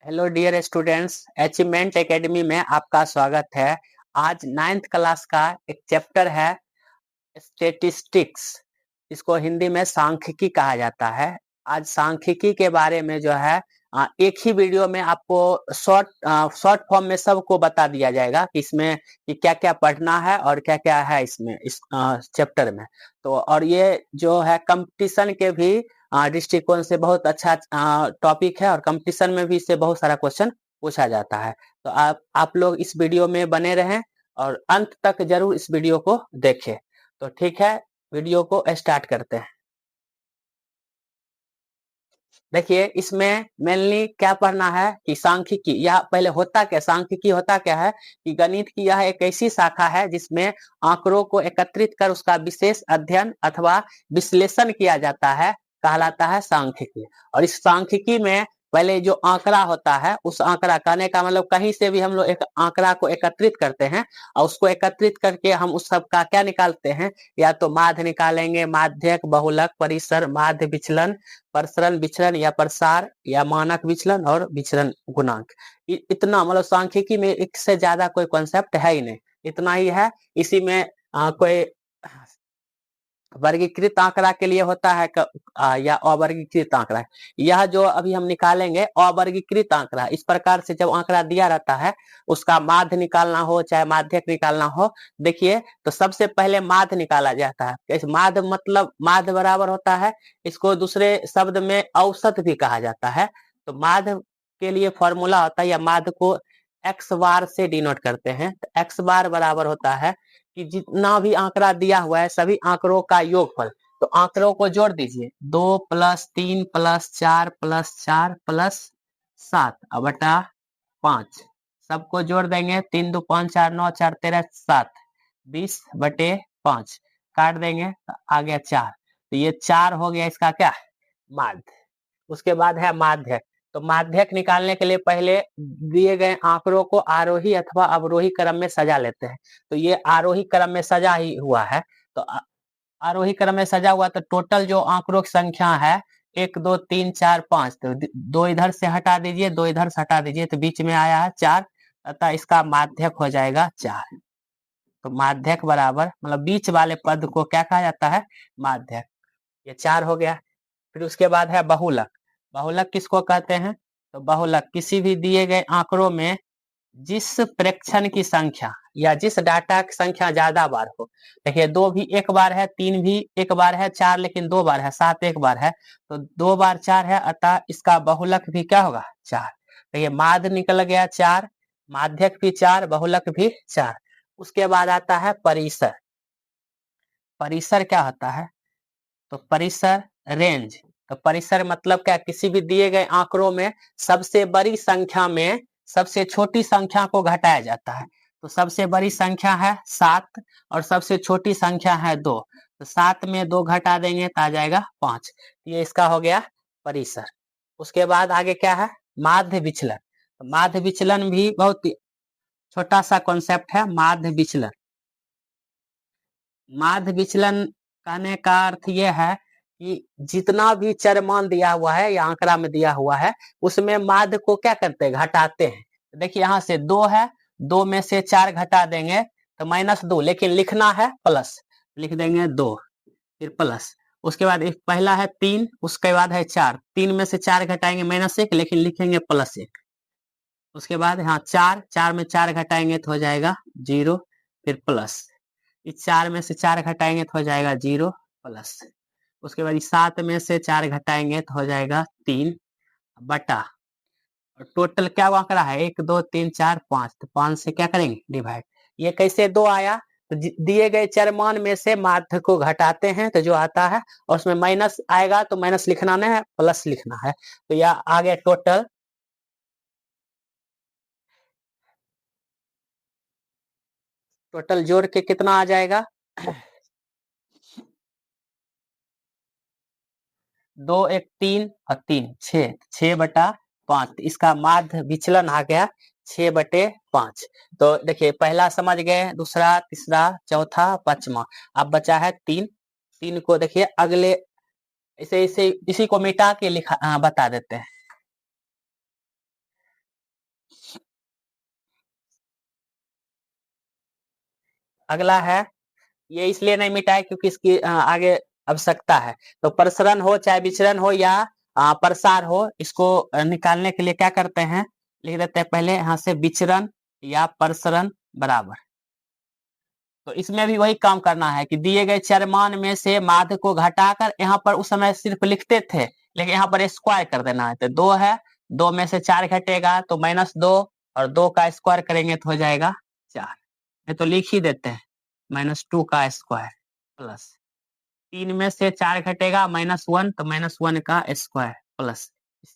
Hello dear students, achievement academy में आपका स्वागत है। आज 9th क्लास का एक चैप्टर है स्टेटिस्टिक्स। इसको हिंदी में सांख्यिकी कहा जाता है। आज सांख्यिकी के बारे में जो है एक ही वीडियो में आपको शॉर्ट फॉर्म में सबको बता दिया जाएगा कि इसमें कि क्या क्या पढ़ना है और क्या क्या है इसमें इस चैप्टर में। तो और ये जो है कंपटीशन के भी दृष्टिकोण से बहुत अच्छा टॉपिक है और कंपटीशन में भी इससे बहुत सारा क्वेश्चन पूछा जाता है। तो आप लोग इस वीडियो में बने रहें और अंत तक जरूर इस वीडियो को देखें। तो ठीक है, वीडियो को स्टार्ट करते हैं। देखिए, इसमें मेनली क्या पढ़ना है कि सांख्यिकी यह पहले होता क्या, सांख्यिकी होता क्या है कि गणित की यह एक ऐसी शाखा है जिसमें आंकड़ों को एकत्रित कर उसका विशेष अध्ययन अथवा विश्लेषण किया जाता है, कहलाता है सांख्यिकी। और इस सांख्यिकी में पहले जो आंकड़ा होता है, उस आंकड़ा कहने का मतलब कहीं से भी हम लोग एक आंकड़ा को एकत्रित करते हैं और उसको एकत्रित करके हम उस सब का क्या निकालते हैं, या तो माध्य निकालेंगे, माध्यक, बहुलक, परिसर, माध्य विचलन, प्रसरण विचलन या प्रसार या मानक विचलन और विचलन गुणांक। इतना मतलब सांख्यिकी में एक से ज्यादा कोई कॉन्सेप्ट है ही नहीं, इतना ही है। इसी में कोई वर्गीकृत आंकड़ा के लिए होता है या अवर्गीकृत आंकड़ा। यह जो अभी हम निकालेंगे अवर्गीकृत आंकड़ा, इस प्रकार से जब आंकड़ा दिया रहता है उसका माध्य निकालना हो चाहे माध्यक निकालना हो, देखिए तो सबसे पहले माध्य निकाला जाता है। माध्य मतलब माध्य बराबर होता है, इसको दूसरे शब्द में औसत भी कहा जाता है। तो माध्य के लिए फॉर्मूला होता है या माध्य को एक्स बार से डिनोट करते हैं। तो एक्स बार बराबर होता है कि जितना भी आंकड़ा दिया हुआ है सभी आंकड़ों का योगफल। तो आंकड़ों को जोड़ दीजिए, 2 + 3 + 4 + 4 + 7 बटा 5। सबको जोड़ देंगे, 3 2 5 4 9 4 13 7, 20/5 काट देंगे तो आ गया 4। तो ये 4 हो गया इसका क्या, माध्य। उसके बाद है माध्यक। तो माध्यक निकालने के लिए पहले दिए गए आंकड़ों को आरोही अथवा अवरोही क्रम में सजा लेते हैं। तो ये आरोही क्रम में सजा ही हुआ है। तो आरोही क्रम में सजा हुआ, तो टोटल जो आंकड़ों की संख्या है 1 2 3 4 5, तो 2 इधर से हटा दीजिए, 2 इधर से हटा दीजिए, तो बीच में आया है 4, अतः इसका माध्यक हो जाएगा 4। तो माध्यक बराबर मतलब बीच वाले पद को क्या कहा जाता है, माध्यक। ये 4 हो गया। फिर उसके बाद है बहुलक। बहुलक किसको कहते हैं, तो बहुलक किसी भी दिए गए आंकड़ों में जिस प्रेक्षण की संख्या या जिस डाटा की संख्या ज्यादा बार हो। देखिए 2 भी एक बार है, 3 भी एक बार है, 4 लेकिन 2 बार है, 7 एक बार है, तो 2 बार 4 है, अतः इसका बहुलक भी क्या होगा, 4। देखिए माध्य निकल गया 4, माध्यक भी 4, बहुलक भी 4। उसके बाद आता है परिसर। परिसर क्या होता है, तो परिसर रेंज। तो परिसर मतलब क्या, किसी भी दिए गए आंकड़ों में सबसे बड़ी संख्या में सबसे छोटी संख्या को घटाया जाता है। तो सबसे बड़ी संख्या है 7 और सबसे छोटी संख्या है 2, तो 7 में 2 घटा देंगे तो आ जाएगा 5। ये इसका हो गया परिसर। उसके बाद आगे क्या है, माध्य विचलन। तो माध्य विचलन भी बहुत छोटा सा कॉन्सेप्ट है, माध्य विचलन। माध्य विचलन कहने का अर्थ यह है कि जितना भी चर मान दिया हुआ है या आंकड़ा में दिया हुआ है उसमें माध्य को क्या करते हैं, घटाते हैं। देखिए यहाँ से 2 है, 2 में से 4 घटा देंगे तो -2, लेकिन लिखना है प्लस, लिख देंगे 2 फिर प्लस। उसके बाद एक पहला है 3, उसके बाद है 4, 3 में से 4 घटाएंगे -1, लेकिन लिखेंगे +1। उसके बाद यहाँ 4, 4 में 4 घटाएंगे तो हो जाएगा 0 फिर प्लस। इस 4 में से 4 घटाएंगे तो हो जाएगा 0 प्लस। उसके बाद 7 में से 4 घटाएंगे तो हो जाएगा 3 बटा, और टोटल क्या आंकड़ा है 1 2 3 4 5, तो 5 से क्या करेंगे, डिवाइड। ये कैसे 2 आया, तो दिए गए चर मान में से माध्य को घटाते हैं तो जो आता है, और उसमें माइनस आएगा तो माइनस लिखना नहीं है, प्लस लिखना है। तो यह आ गया टोटल। टोटल जोड़ के कितना आ जाएगा, 2 1 3 और 3 6, 6/5। इसका माध्य विचलन आ गया 6/5। तो देखिए पहला समझ गए, दूसरा, तीसरा, चौथा, पांचवा, अब बचा है 3। 3 को देखिए अगले इसे इसे इसी को मिटा के लिखा बता देते हैं। अगला है, ये इसलिए नहीं मिटा है क्योंकि इसकी आगे आवश्यकता है। तो प्रसरण हो चाहे विचरण हो या प्रसार हो, इसको निकालने के लिए क्या करते हैं, लिख देते हैं पहले यहाँ से विचरण या प्रसरण बराबर। तो इसमें भी वही काम करना है कि दिए गए चरमान में से माध्य को घटाकर, यहाँ पर उस समय सिर्फ लिखते थे लेकिन यहाँ पर स्क्वायर कर देना है। तो 2 है, 2 में से 4 घटेगा तो -2, और 2 का स्क्वायर करेंगे तो हो जाएगा 4। ये तो लिख ही देते हैं, -2 का स्क्वायर प्लस 3 में से 4 घटेगा -1, तो -1 का स्क्वायर प्लस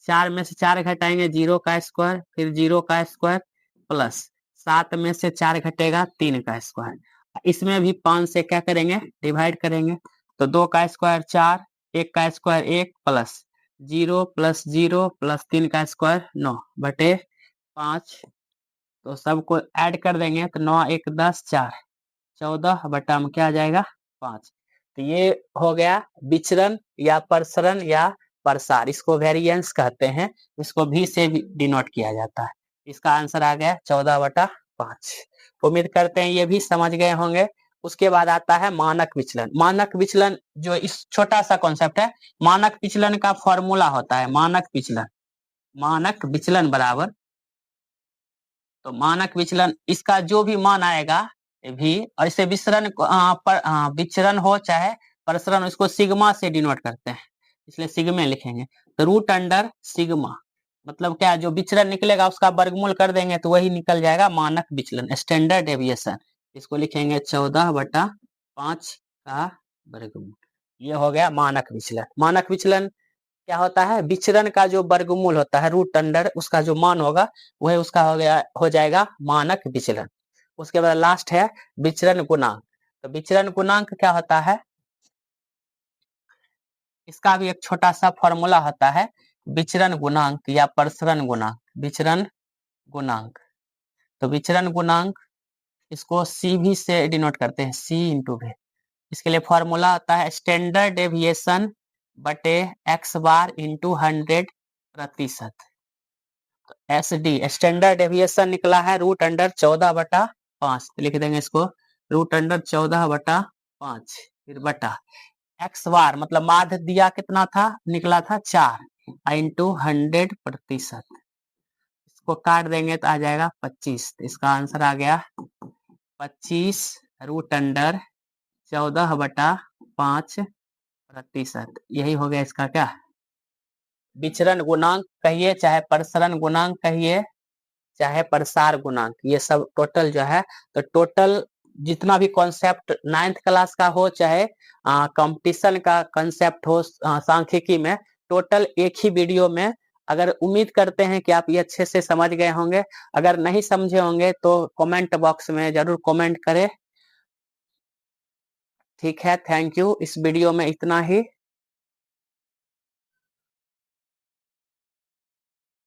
4 में से 4 घटाएंगे 0 का स्क्वायर, फिर 0 का स्क्वायर प्लस 7 में से 4 घटेगा 3 का स्क्वायर। इसमें भी 5 से क्या करेंगे, डिवाइड करेंगे। तो 2 का स्क्वायर 4, 1 का स्क्वायर 1 प्लस 0 प्लस 0 प्लस 3 का स्क्वायर 9 बटे 5। तो सबको ऐड कर देंगे तो 9 1 10 4 14 बटा में क्या आ जाएगा 5। तो ये हो गया विचरण या प्रसरण या प्रसार, इसको वेरिएंस कहते हैं, इसको भी से डिनोट किया जाता है। इसका आंसर आ गया 14/5। उम्मीद करते हैं ये भी समझ गए होंगे। उसके बाद आता है मानक विचलन। मानक विचलन जो इस छोटा सा कॉन्सेप्ट है, मानक विचलन का फॉर्मूला होता है मानक विचलन बराबर, तो मानक विचलन इसका जो भी मान आएगा भी, और इसे विचरण हो चाहे प्रसरण, इसको सिग्मा से डिनोट करते हैं, इसलिए सिग्मा लिखेंगे। तो रूट अंडर सिग्मा मतलब क्या, जो विचरण निकलेगा उसका वर्गमूल कर देंगे तो वही निकल जाएगा मानक विचलन, स्टैंडर्ड डेविएशन। इसको लिखेंगे 14/5 का वर्गमूल। ये हो गया मानक विचलन। मानक विचलन क्या होता है, विचरण का जो वर्गमूल होता है रूट अंडर, उसका जो मान होगा वह उसका हो जाएगा मानक विचलन। उसके बाद लास्ट है विचरण गुणांक। तो विचरण गुणांक क्या होता है, इसका भी एक छोटा सा फॉर्मूला होता है, विचरण गुणांक या प्रसरण गुणांक। विचरण गुणांक, तो विचरण गुणांक इसको सी भी से डिनोट करते हैं, सी इंटू वी। इसके लिए फॉर्मूला होता है स्टैंडर्ड डेविएशन बटे x bar into 100%। S D standard deviation निकला है रूट अंडर 14/5, लिख देंगे इसको रूट अंडर 14/5, फिर बटा x बार मतलब माध्य दिया कितना था, निकला था 4 इंटू 100%। इसको काट देंगे तो आ जाएगा 25। तो इसका आंसर आ गया 25 रूट अंडर 14/5%। यही हो गया इसका क्या, विचरण गुणांक कहिए चाहे प्रसरण गुणांक कहिए चाहे प्रसार गुणांक, ये सब टोटल जो है, तो टोटल जितना भी कॉन्सेप्ट 9th क्लास का हो चाहे कंपटीशन का कॉन्सेप्ट हो सांख्यिकी में, टोटल एक ही वीडियो में। अगर उम्मीद करते हैं कि आप ये अच्छे से समझ गए होंगे। अगर नहीं समझे होंगे तो कमेंट बॉक्स में जरूर कमेंट करें। ठीक है, थैंक यू। इस वीडियो में इतना ही।